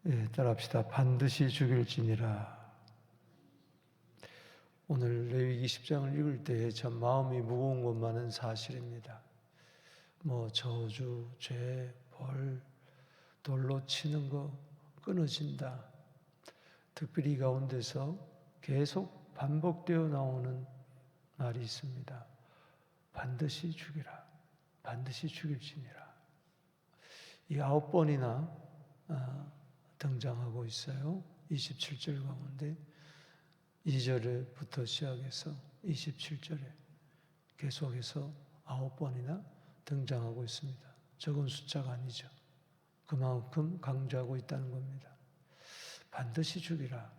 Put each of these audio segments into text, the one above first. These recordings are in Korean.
예, 따라합시다. 반드시 죽일지니라. 오늘 레위기 10장을 읽을 때에 참 마음이 무거운 것만은 사실입니다. 저주, 죄, 벌, 돌로 치는 거 끊어진다. 특별히 이 가운데서 계속 반복되어 나오는 말이 있습니다. 반드시 죽이라. 반드시 죽일지니라. 이 9번이나 등장하고 있어요. 27절 가운데 2절부터 시작해서 27절에 계속해서 9번이나 등장하고 있습니다. 적은 숫자가 아니죠. 그만큼 강조하고 있다는 겁니다. 반드시 죽이라.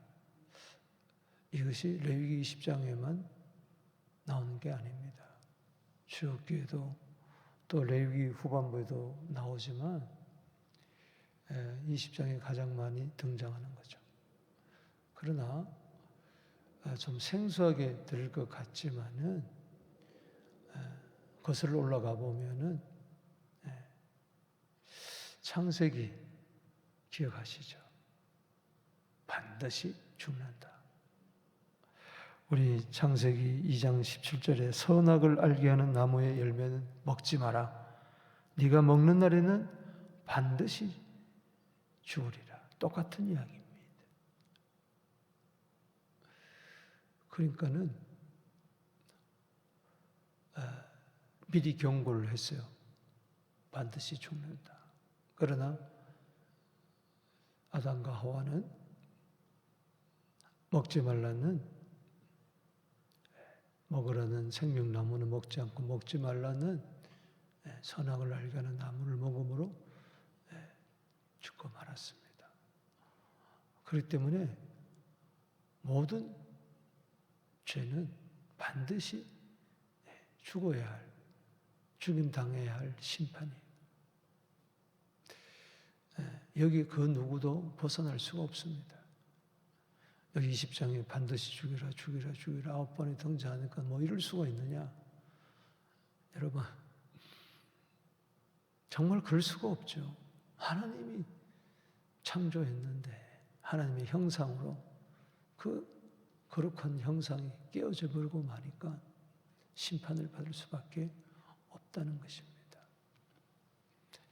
이것이 레위기 20장에만 나오는 게 아닙니다. 출애굽기에도 또 레위기 후반부에도 나오지만 20장에 가장 많이 등장하는 거죠. 그러나 좀 생소하게 들릴 것 같지만은 거슬러 올라가 보면은 창세기 기억하시죠? 반드시 죽는다. 우리 창세기 2장 17절에 선악을 알게 하는 나무의 열매는 먹지 마라. 네가 먹는 날에는 반드시 죽으리라. 똑같은 이야기입니다. 그러니까는 미리 경고를 했어요. 반드시 죽는다. 그러나 아담과 하와는 먹지 말라는, 먹으라는 생명나무는 먹지 않고 먹지 말라는 선악을 알게 하는 나무를 먹음으로 죽고 말았습니다. 그렇기 때문에 모든 죄는 반드시 죽어야 할, 죽임 당해야 할 심판이에요. 여기 그 누구도 벗어날 수가 없습니다. 여기 20장에 반드시 죽이라, 죽이라, 죽이라 9번이 등장하니까 이럴 수가 있느냐? 여러분, 정말 그럴 수가 없죠. 하나님이 창조했는데 하나님의 형상으로 그 거룩한 형상이 깨어져 버리고 마니까 심판을 받을 수밖에 없다는 것입니다.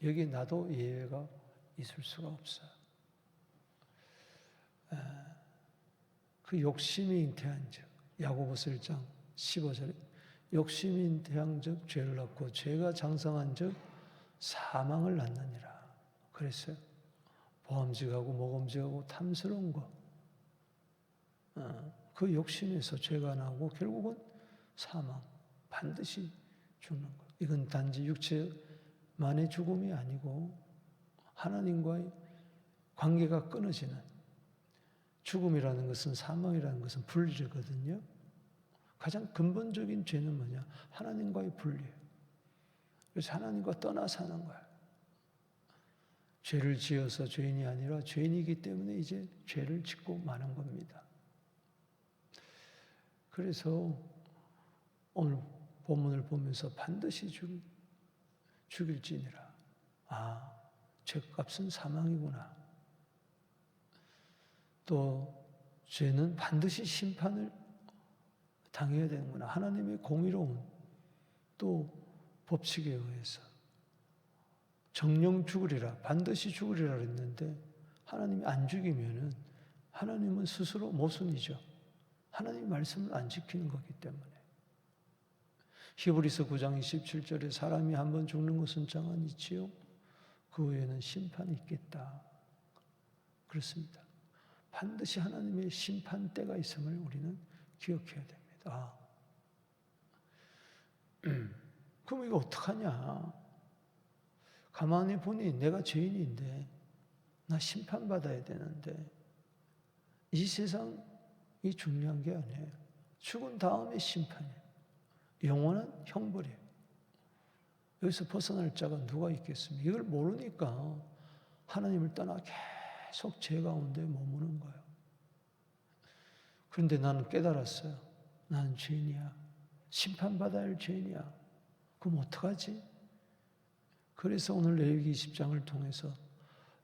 여기 나도 예외가 있을 수가 없어요. 그 욕심이 잉태한 즉, 야고보서 1장 15절에 욕심이 잉태한 즉 죄를 낳고 죄가 장성한 즉 사망을 낳느니라 그랬어요. 보암직하고 모범직하고 탐스러운 것, 그 욕심에서 죄가 나고 결국은 사망, 반드시 죽는 것. 이건 단지 육체만의 죽음이 아니고 하나님과의 관계가 끊어지는, 죽음이라는 것은, 사망이라는 것은 분리거든요. 가장 근본적인 죄는 뭐냐? 하나님과의 분리예요. 그래서 하나님과 떠나 사는 거야. 죄를 지어서 죄인이 아니라 죄인이기 때문에 이제 죄를 짓고 마는 겁니다. 그래서 오늘 본문을 보면서 반드시 죽일지니라. 죄값은 사망이구나. 또 죄는 반드시 심판을 당해야 되는구나. 하나님의 공의로운 또 법칙에 의해서 정령 죽으리라, 반드시 죽으리라 그랬는데 하나님이 안 죽이면은 하나님은 스스로 모순이죠. 하나님 말씀을 안 지키는 거기 때문에. 히브리서 9장 27절에 사람이 한번 죽는 것은 정한 이치요 그 후에는 심판이 있겠다. 그렇습니다. 반드시 하나님의 심판 때가 있음을 우리는 기억해야 됩니다. 그럼 이거 어떡하냐? 가만히 보니 내가 죄인인데 나 심판받아야 되는데 이 세상이 중요한 게 아니에요. 죽은 다음에 심판이에요. 영원한 형벌이에요. 여기서 벗어날 자가 누가 있겠습니까? 이걸 모르니까 하나님을 떠나 계속 죄 가운데 머무는 거예요. 그런데 나는 깨달았어요. 나는 죄인이야. 심판받아야 할 죄인이야. 그럼 어떡하지? 그래서 오늘 레위기 20장을 통해서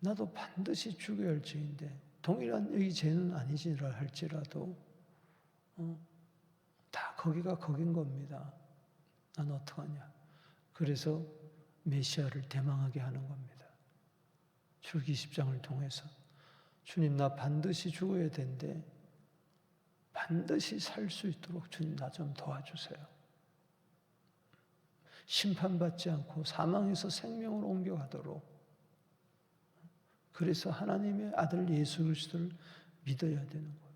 나도 반드시 죽어야 할 죄인데 동일한 이 죄는 아니지라 할지라도 다 거기가 거긴 겁니다. 난 어떡하냐. 그래서 메시아를 대망하게 하는 겁니다. 출기 10장을 통해서 주님 나 반드시 죽어야 되는데 반드시 살 수 있도록 주님 나 좀 도와주세요. 심판받지 않고 사망에서 생명으로 옮겨가도록 그래서 하나님의 아들 예수 그리스도를 믿어야 되는 거예요.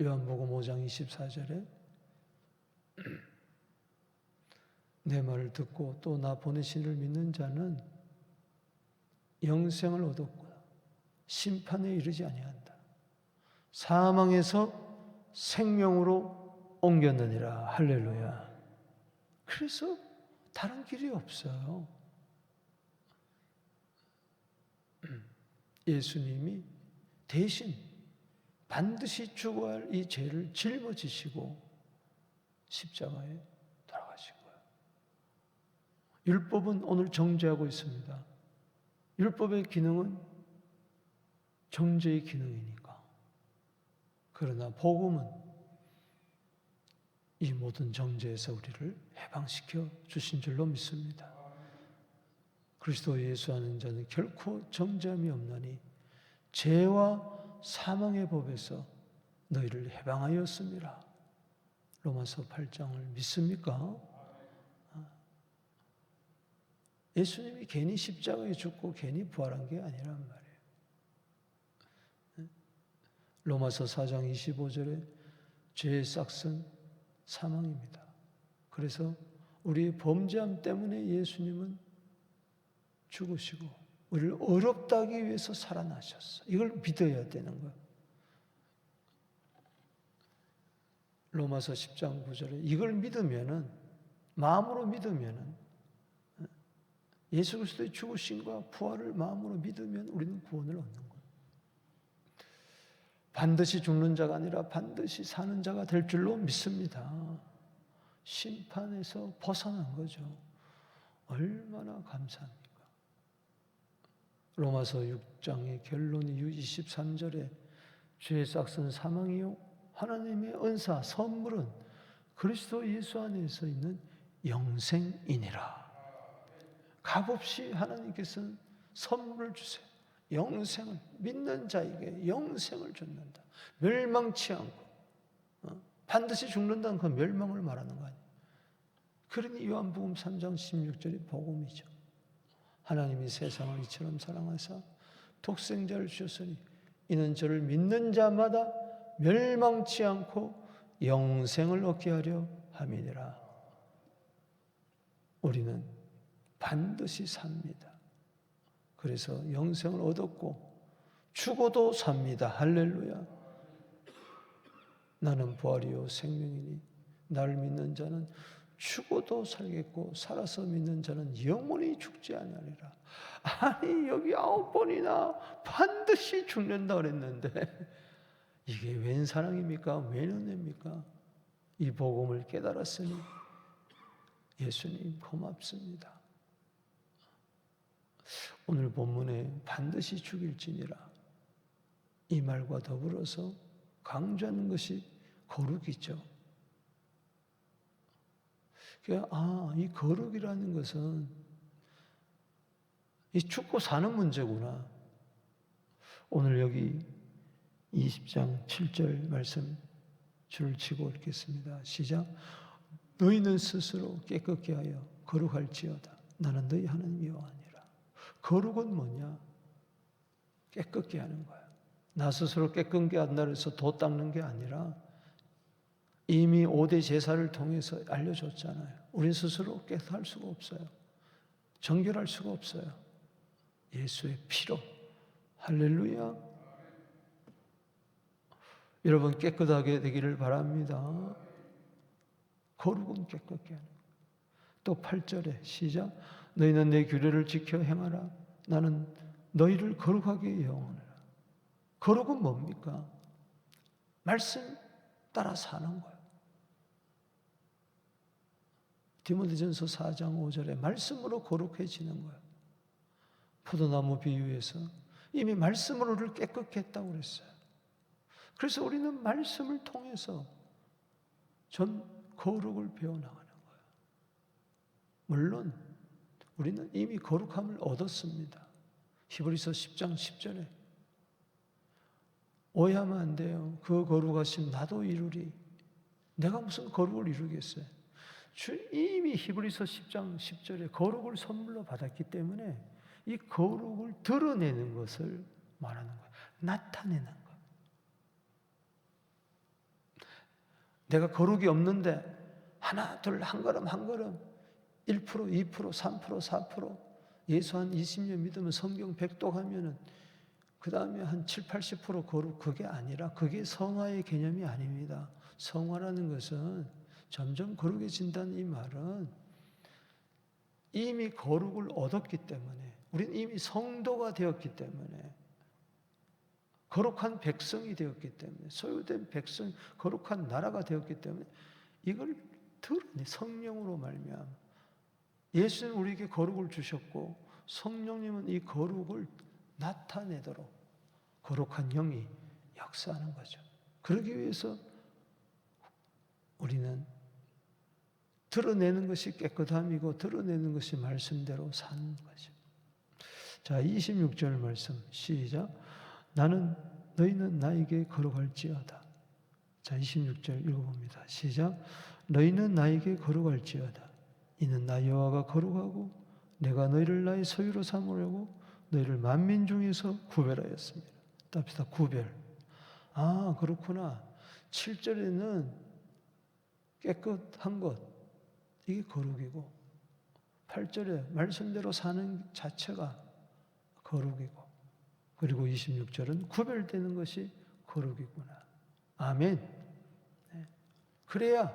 요한복음 5장 24절에 내 말을 듣고 또 나 보내신 이를 믿는 자는 영생을 얻었구나. 심판에 이르지 아니한다. 사망에서 생명으로 옮겼느니라. 할렐루야. 그래서 다른 길이 없어요. 예수님이 대신 반드시 죽어야 할 이 죄를 짊어지시고 십자가에 돌아가신 거예요. 율법은 오늘 정죄하고 있습니다. 율법의 기능은 정죄의 기능이니까. 그러나 복음은 이 모든 정죄에서 우리를 해방시켜 주신 줄로 믿습니다. 그리스도 예수 아는 자는 결코 정죄함이 없나니 죄와 사망의 법에서 너희를 해방하였습니다. 로마서 8장을 믿습니까? 예수님이 괜히 십자가에 죽고 괜히 부활한 게 아니란 말이에요. 로마서 4장 25절에 죄의 싹은 사망입니다. 그래서 우리의 범죄함 때문에 예수님은 죽으시고 우리를 의롭다 하기 위해서 살아나셨어. 이걸 믿어야 되는 거예요. 로마서 10장 9절에 이걸 믿으면은 마음으로 믿으면은 예수 그리스도의 죽으심과 부활을 마음으로 믿으면 우리는 구원을 얻는 거예요. 반드시 죽는 자가 아니라 반드시 사는 자가 될 줄로 믿습니다. 심판에서 벗어난 거죠. 얼마나 감사합니까? 로마서 6장의 결론이 23절에 죄의 싹은 사망이요 하나님의 은사 선물은 그리스도 예수 안에서 있는 영생이니라. 값없이 하나님께서는 선물을 주세요. 영생을 믿는 자에게 영생을 줍는다. 멸망치 않고 반드시 죽는다는 그 멸망을 말하는 거 아니에요. 그러니 요한복음 3장 16절이 복음이죠. 하나님이 세상을 이처럼 사랑하사 독생자를 주셨으니 이는 저를 믿는 자마다 멸망치 않고 영생을 얻게 하려 함이니라. 우리는 반드시 삽니다. 그래서 영생을 얻었고 죽어도 삽니다. 할렐루야. 나는 부활이요 생명이니 나를 믿는 자는 죽어도 살겠고 살아서 믿는 자는 영원히 죽지 아니하리라. 아니 여기 9번이나 반드시 죽는다 그랬는데 이게 웬 사랑입니까? 웬 은혜입니까? 이 복음을 깨달았으니 예수님 고맙습니다. 오늘 본문에 반드시 죽일지니라 이 말과 더불어서 강조하는 것이 거룩이죠. 이 거룩이라는 것은 이 죽고 사는 문제구나. 오늘 여기 20장 7절 말씀 줄을 치고 읽겠습니다. 시작. 너희는 스스로 깨끗게 하여 거룩할지어다. 나는 너희 하나님 여호와니라. 거룩은 뭐냐? 깨끗게 하는 거야. 나 스스로 깨끗게 한다 해서 도 닦는 게 아니라 이미 5대 제사를 통해서 알려줬잖아요. 우리 스스로 깨끗할 수가 없어요. 정결할 수가 없어요. 예수의 피로. 할렐루야. 여러분 깨끗하게 되기를 바랍니다. 거룩은 깨끗게 하는 거예요. 또 8절에 시작. 너희는 내 규례를 지켜 행하라. 나는 너희를 거룩하게 영원하라. 거룩은 뭡니까? 말씀 따라 사는 거예요. 디모데전서 4장 5절에 말씀으로 거룩해지는 거예요. 포도나무 비유에서 이미 말씀으로 우리를 깨끗게 했다고 그랬어요. 그래서 우리는 말씀을 통해서 전 거룩을 배워나가는 거예요. 물론 우리는 이미 거룩함을 얻었습니다. 히브리서 10장 10절에 오해하면 안 돼요. 그 거룩하심 나도 이루리. 내가 무슨 거룩을 이루겠어요? 이미 히브리서 10장 10절에 거룩을 선물로 받았기 때문에 이 거룩을 드러내는 것을 말하는 거예요. 나타내는 거예요. 내가 거룩이 없는데 하나, 둘, 한 걸음, 한 걸음 1%, 2%, 3%, 4% 예수 한 20년 믿으면 성경 100독 하면은 그 다음에 한 7, 80% 거룩, 그게 아니라 그게 성화의 개념이 아닙니다. 성화라는 것은 점점 거룩해진다는 이 말은 이미 거룩을 얻었기 때문에 우리는 이미 성도가 되었기 때문에 거룩한 백성이 되었기 때문에 소유된 백성, 거룩한 나라가 되었기 때문에 이걸 드러내 성령으로 말미암아 예수는 우리에게 거룩을 주셨고 성령님은 이 거룩을 나타내도록 거룩한 영이 역사하는 거죠. 그러기 위해서 우리는 드러내는 것이 깨끗함이고 드러내는 것이 말씀대로 사는 거죠. 자, 26절 말씀 시작. 너희는 나에게 거룩할지어다. 자, 26절 읽어봅니다. 시작. 너희는 나에게 거룩할지어다. 이는 나 여호와가 거룩하고 내가 너희를 나의 소유로 삼으려고 너희를 만민 중에서 구별하였습니다. 답시다. 구별. 아, 그렇구나. 7절에는 깨끗한 것, 이게 거룩이고 8절에 말씀대로 사는 자체가 거룩이고 그리고 26절은 구별되는 것이 거룩이구나. 아멘. 네. 그래야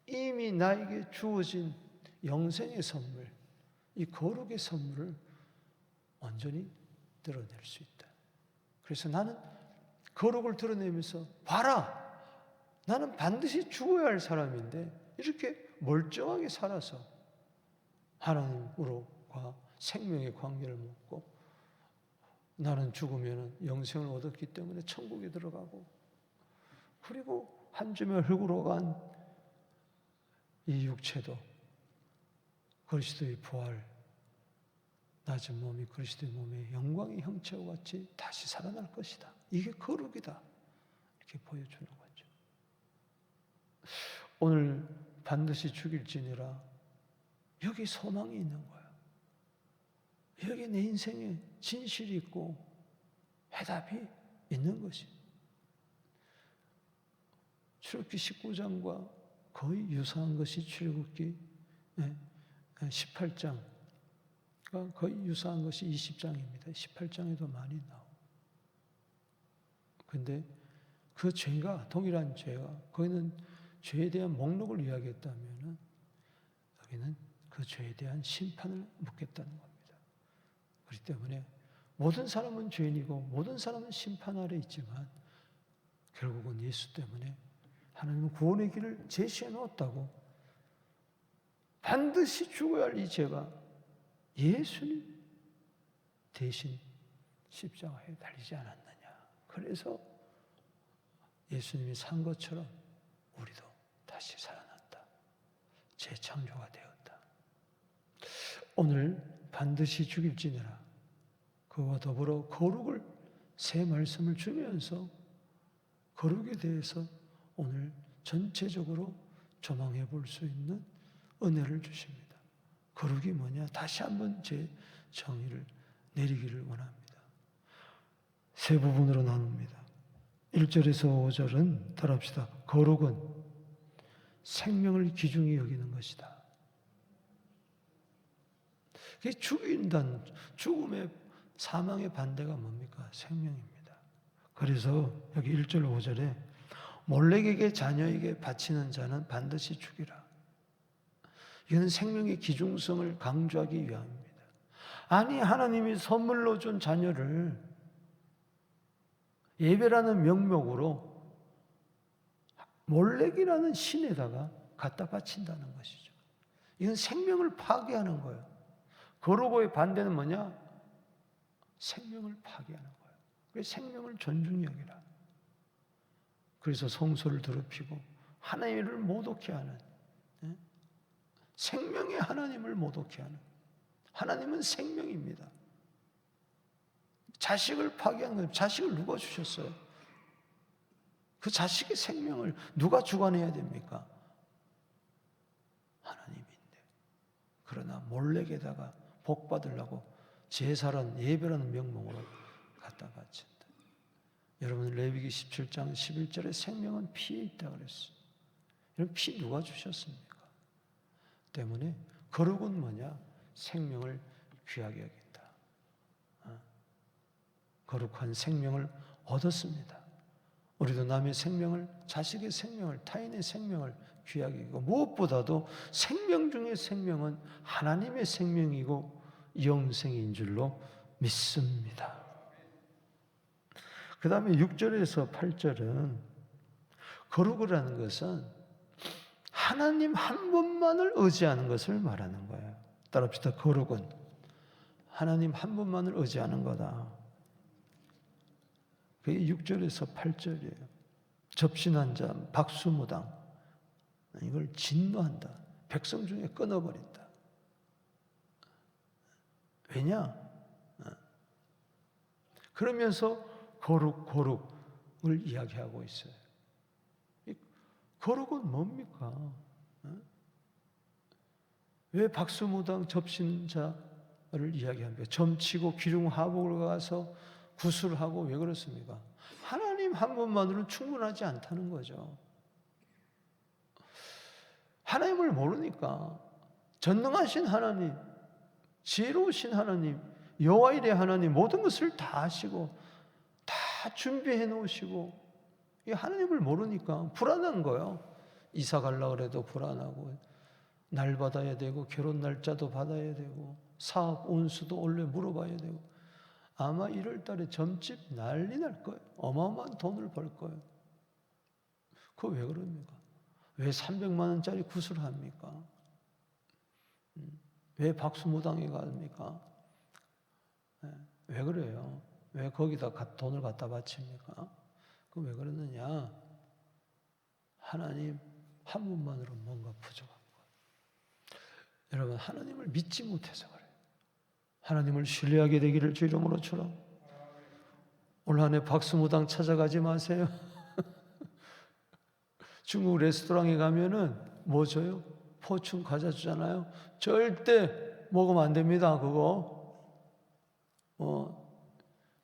이미 나에게 주어진 영생의 선물, 이 거룩의 선물을 온전히 드러낼 수 있다. 그래서 나는 거룩을 드러내면서 봐라! 나는 반드시 죽어야 할 사람인데 이렇게 멀쩡하게 살아서 하나님으로과 생명의 관계를 맺고 나는 죽으면 영생을 얻었기 때문에 천국에 들어가고 그리고 한 줌의 흙으로 간 이 육체도 그리스도의 부활 낮은 몸이 그리스도의 몸의 영광의 형체와 같이 다시 살아날 것이다. 이게 거룩이다. 이렇게 보여주는 거죠. 오늘 반드시 죽일지니라 여기 소망이 있는 거예요. 여기 내 인생에 진실이 있고 해답이 있는 것이. 출애굽기 19장과 거의 유사한 것이 출애굽기 18장과 거의 유사한 것이 20장입니다. 18장에도 많이 나오고. 근데 그 죄가 동일한 죄가 거기는 죄에 대한 목록을 이야기했다면 여기는 그 죄에 대한 심판을 묻겠다는 겁니다. 그렇기 때문에 모든 사람은 죄인이고 모든 사람은 심판 아래 있지만 결국은 예수 때문에 하나님은 구원의 길을 제시해 놓았다고. 반드시 죽어야 할 이 죄가 예수님 대신 십자가에 달리지 않았느냐. 그래서 예수님이 산 것처럼 우리도 다시 살아났다. 재창조가 되었다. 오늘 반드시 죽일지니라 그와 더불어 거룩을 새 말씀을 주면서 거룩에 대해서 오늘 전체적으로 조망해 볼 수 있는 은혜를 주십니다. 거룩이 뭐냐? 다시 한번 제 정의를 내리기를 원합니다. 세 부분으로 나눕니다. 1절에서 5절은 따라합시다. 거룩은 생명을 귀중히 여기는 것이다. 그게 죽음의 사망의 반대가 뭡니까? 생명입니다. 그래서 여기 1절 5절에 몰렉에게 자녀에게 바치는 자는 반드시 죽이라. 이건 생명의 귀중성을 강조하기 위함입니다. 아니 하나님이 선물로 준 자녀를 예배라는 명목으로 몰렉이라는 신에다가 갖다 바친다는 것이죠. 이건 생명을 파괴하는 거예요. 거룩의 반대는 뭐냐? 생명을 파괴하는 거예요. 그래서 생명을 존중히 여기라. 그래서 성소를 더럽히고 하나님을 모독케 하는, 생명의 하나님을 모독케 하는, 하나님은 생명입니다. 자식을 파괴하는 거예요. 자식을 누가 주셨어요? 그 자식의 생명을 누가 주관해야 됩니까? 하나님인데. 그러나 몰래게다가 복 받으려고 제사란 예배라는 명목으로 갖다 바친다. 여러분 레위기 17장 11절에 생명은 피에 있다 그랬어요. 여러분 피 누가 주셨습니까? 때문에 거룩은 뭐냐? 생명을 귀하게 여긴다. 거룩한 생명을 얻었습니다. 우리도 남의 생명을, 자식의 생명을, 타인의 생명을 귀하게 여기고, 무엇보다도 생명 중의 생명은 하나님의 생명이고 영생인 줄로 믿습니다. 그 다음에 6절에서 8절은 거룩이라는 것은 하나님 한 분만을 의지하는 것을 말하는 거예요. 따라합시다. 거룩은 하나님 한 분만을 의지하는 거다. 그게 6절에서 8절이에요. 접신한 자, 박수무당, 이걸 진노한다. 백성 중에 끊어버린다. 왜냐? 그러면서 거룩을 이야기하고 있어요. 거룩은 뭡니까? 왜 박수무당 접신자를 이야기합니까? 점치고 기륭하복을 가서 구술하고 왜 그렇습니까? 하나님 한 분만으로는 충분하지 않다는 거죠. 하나님을 모르니까 전능하신 하나님, 지혜로우신 하나님, 여호와이레 하나님 모든 것을 다 아시고 다 준비해 놓으시고, 이 하나님을 모르니까 불안한 거예요. 이사 가려고 해도 불안하고, 날 받아야 되고, 결혼 날짜도 받아야 되고, 사업 운수도 원래 물어봐야 되고, 아마 1월 달에 점집 난리 날 거예요. 어마어마한 돈을 벌 거예요. 그거 왜 그럽니까? 왜 300만 원짜리 구슬 합니까? 왜 박수무당에 갑니까? 왜 그래요? 왜 거기다 돈을 갖다 바칩니까? 그 왜 그러느냐? 하나님 한 분만으로 뭔가 부족한 거예요. 여러분 하나님을 믿지 못해서 그래요. 하나님을 신뢰하게 되기를 주 이름으로 축원합니다. 올 한 해 박수무당 찾아가지 마세요. 중국 레스토랑에 가면은 뭐 줘요? 포춘 과자 주잖아요. 절대 먹으면 안 됩니다. 그거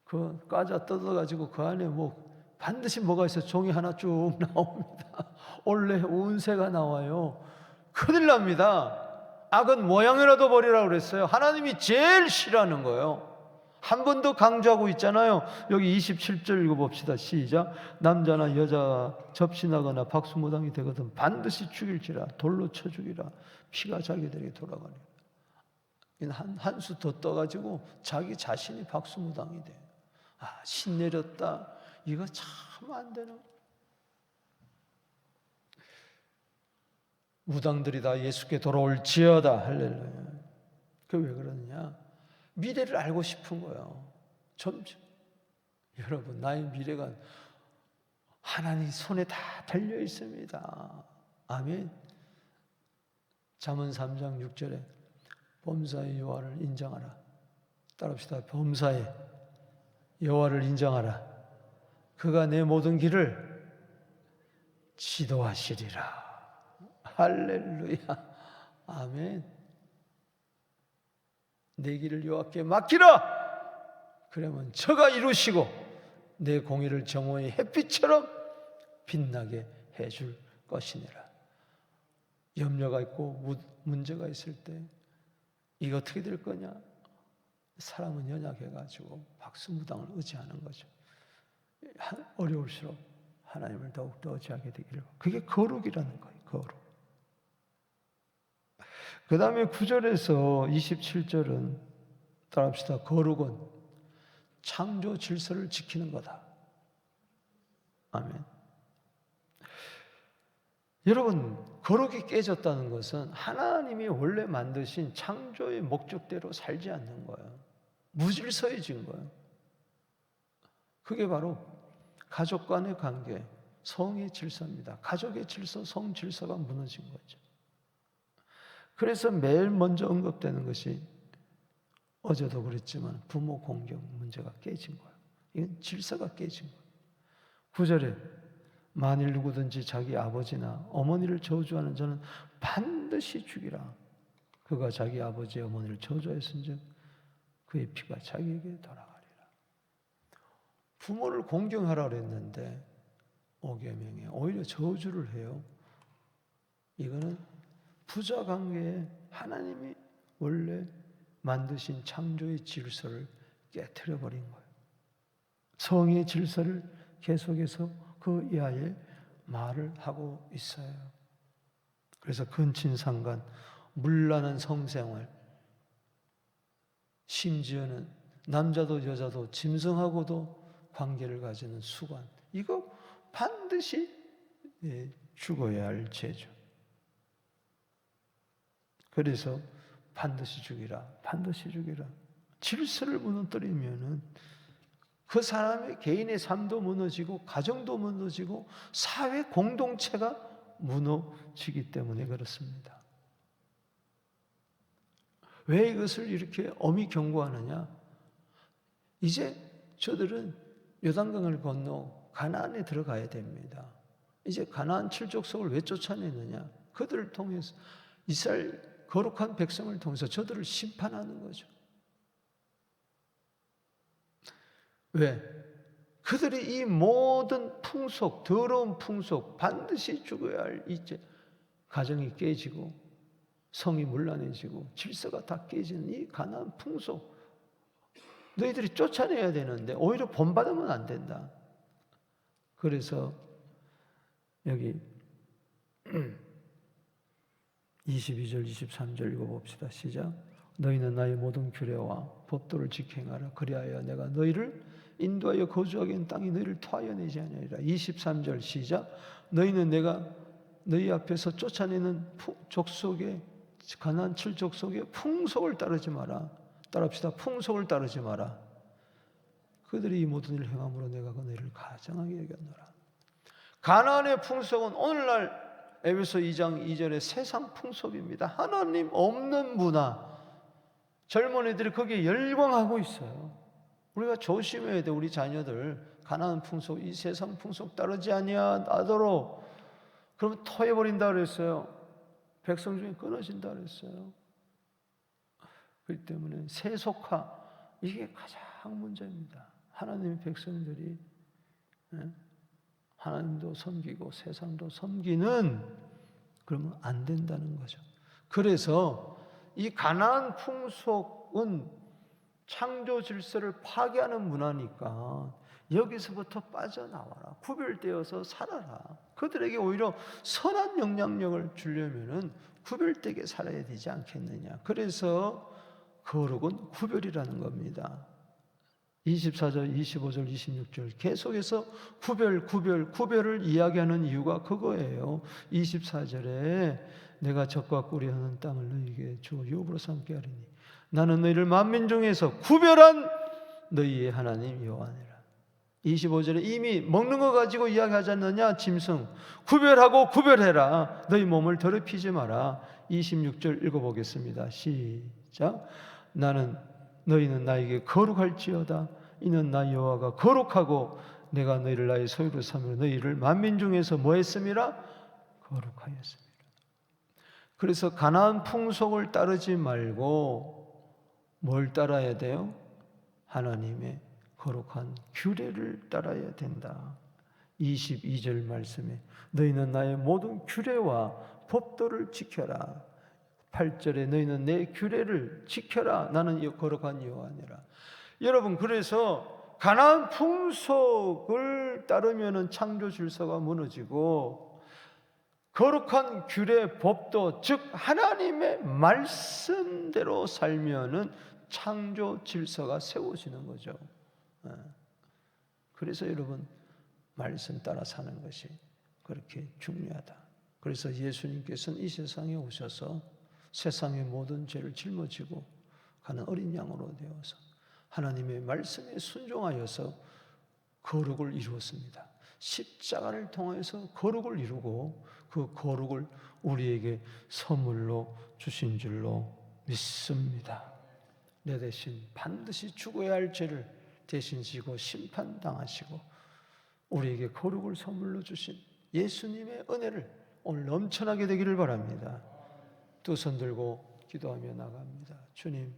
그 과자 뜯어가지고 그 안에 뭐 반드시 뭐가 있어. 종이 하나 쭉 나옵니다. 원래 운세가 나와요. 큰일 납니다. 악은 모양이라도 버리라고 그랬어요. 하나님이 제일 싫어하는 거예요. 한 번 더 강조하고 있잖아요. 여기 27절 읽어봅시다. 시작. 남자나 여자 접신하거나 박수무당이 되거든 반드시 죽일지라. 돌로 쳐 죽이라. 피가 자기들에게 돌아가리라. 한 수 더 떠가지고 자기 자신이 박수무당이 돼. 아, 신 내렸다. 이거 참 안 되는. 무당들이 다 예수께 돌아올지어다. 할렐루야. 그게 왜 그러느냐? 미래를 알고 싶은 거예요. 여러분, 나의 미래가 하나님 손에 다 달려 있습니다. 아멘. 잠언 3장 6절에 범사의 여호와를 인정하라. 따라합시다. 범사의 여호와를 인정하라. 그가 내 모든 길을 지도하시리라. 할렐루야. 아멘. 내 길을 여호와께 맡기라. 그러면 저가 이루시고 내 공의를 정오의 햇빛처럼 빛나게 해줄 것이니라. 염려가 있고 문제가 있을 때 이거 어떻게 될 거냐? 사람은 연약해가지고 박수무당을 의지하는 거죠. 어려울수록 하나님을 더욱더 의지하게 되기를. 그게 거룩이라는 거예요. 거룩. 그 다음에 9절에서 27절은 따라합시다. 거룩은 창조 질서를 지키는 거다. 아멘. 여러분, 거룩이 깨졌다는 것은 하나님이 원래 만드신 창조의 목적대로 살지 않는 거예요. 무질서해진 거예요. 그게 바로 가족 간의 관계, 성의 질서입니다. 가족의 질서, 성 질서가 무너진 거죠. 그래서 매일 먼저 언급되는 것이 어제도 그랬지만 부모 공경 문제가 깨진 거예요. 이건 질서가 깨진 거예요. 9절에 만일 누구든지 자기 아버지나 어머니를 저주하는 자는 반드시 죽이라. 그가 자기 아버지 어머니를 저주했은즉 그의 피가 자기에게 돌아가리라. 부모를 공경하라 그랬는데 5계명에 오히려 저주를 해요. 이거는 부자 관계에 하나님이 원래 만드신 창조의 질서를 깨트려 버린 거예요. 성의 질서를 계속해서 그 이하에 말을 하고 있어요. 그래서 근친상간, 문란한 성생활, 심지어는 남자도 여자도 짐승하고도 관계를 가지는 수관, 이거 반드시 죽어야 할 죄죠. 그래서 반드시 죽이라, 반드시 죽이라. 질서를 무너뜨리면은 그 사람의 개인의 삶도 무너지고 가정도 무너지고 사회 공동체가 무너지기 때문에 그렇습니다. 왜 이것을 이렇게 엄히 경고하느냐? 이제 저들은 요단강을 건너 가나안에 들어가야 됩니다. 이제 가나안 칠족속을 왜 쫓아내느냐? 그들을 통해서 이스라엘 거룩한 백성을 통해서 저들을 심판하는 거죠. 왜? 그들이 이 모든 풍속, 더러운 풍속, 반드시 죽어야 할 이제 가정이 깨지고 성이 문란해지고 질서가 다 깨지는 이 가나안 풍속, 너희들이 쫓아내야 되는데 오히려 본받으면 안 된다. 그래서 여기 22절, 23절 읽어봅시다. 시작. 너희는 나의 모든 규례와 법도를 지켜행하라. 그리하여 내가 너희를 인도하여 거주하게 한 땅이 너희를 토하여 내지 아니하리라. 23절 시작. 너희는 내가 너희 앞에서 쫓아내는 족속의 가나안 7족속의 풍속을 따르지 마라. 따릅시다. 풍속을 따르지 마라. 그들이 이 모든 일을 행함으로 내가 그 너희를 가증하게 여겼노라. 가나안의 풍속은 오늘날 에베소 2장 2절의 세상 풍속입니다. 하나님 없는 문화, 젊은이들이 거기에 열광하고 있어요. 우리가 조심해야 돼. 우리 자녀들 가나안 풍속, 이 세상 풍속 따르지 아니하도록. 그러면 토해버린다 그랬어요. 백성 중에 끊어진다 그랬어요. 그렇기 때문에 세속화, 이게 가장 문제입니다. 하나님의 백성들이 하나님도 섬기고 세상도 섬기는, 그러면 안 된다는 거죠. 그래서 이 가나안 풍속은 창조 질서를 파괴하는 문화니까 여기서부터 빠져나와라. 구별되어서 살아라. 그들에게 오히려 선한 영향력을 주려면은 구별되게 살아야 되지 않겠느냐. 그래서 거룩은 구별이라는 겁니다. 24절, 25절, 26절 계속해서 구별을 이야기하는 이유가 그거예요. 24절에 내가 적과 꿀이 흐르는 땅을 너희에게 주어 유업으로 삼게 하리니 나는 너희를 만민 중에서 구별한 너희의 하나님 여호와니라. 25절에 이미 먹는 거 가지고 이야기하지 않느냐. 짐승 구별하고 구별해라. 너희 몸을 더럽히지 마라. 26절 읽어보겠습니다. 시작. 너희는 나에게 거룩할지어다. 이는 나 여호와가 거룩하고 내가 너희를 나의 소유로 삼으려 너희를 만민 중에서 뭐 했음이라? 거룩하였습니다. 그래서 가나안 풍속을 따르지 말고 뭘 따라야 돼요? 하나님의 거룩한 규례를 따라야 된다. 22절 말씀에 너희는 나의 모든 규례와 법도를 지켜라. 8절에 너희는 내 규례를 지켜라. 나는 거룩한 여호와니라. 여러분, 그래서 가나안 풍속을 따르면은 창조 질서가 무너지고 거룩한 규례, 법도, 즉 하나님의 말씀대로 살면은 창조 질서가 세워지는 거죠. 그래서 여러분, 말씀 따라 사는 것이 그렇게 중요하다. 그래서 예수님께서는 이 세상에 오셔서 세상의 모든 죄를 짊어지고 가는 어린 양으로 되어서 하나님의 말씀에 순종하여서 거룩을 이루었습니다. 십자가를 통해서 거룩을 이루고 그 거룩을 우리에게 선물로 주신 줄로 믿습니다. 내 대신 반드시 죽어야 할 죄를 대신 지고 심판당하시고 우리에게 거룩을 선물로 주신 예수님의 은혜를 오늘 넘쳐나게 되기를 바랍니다. 두 손 들고 기도하며 나갑니다. 주님,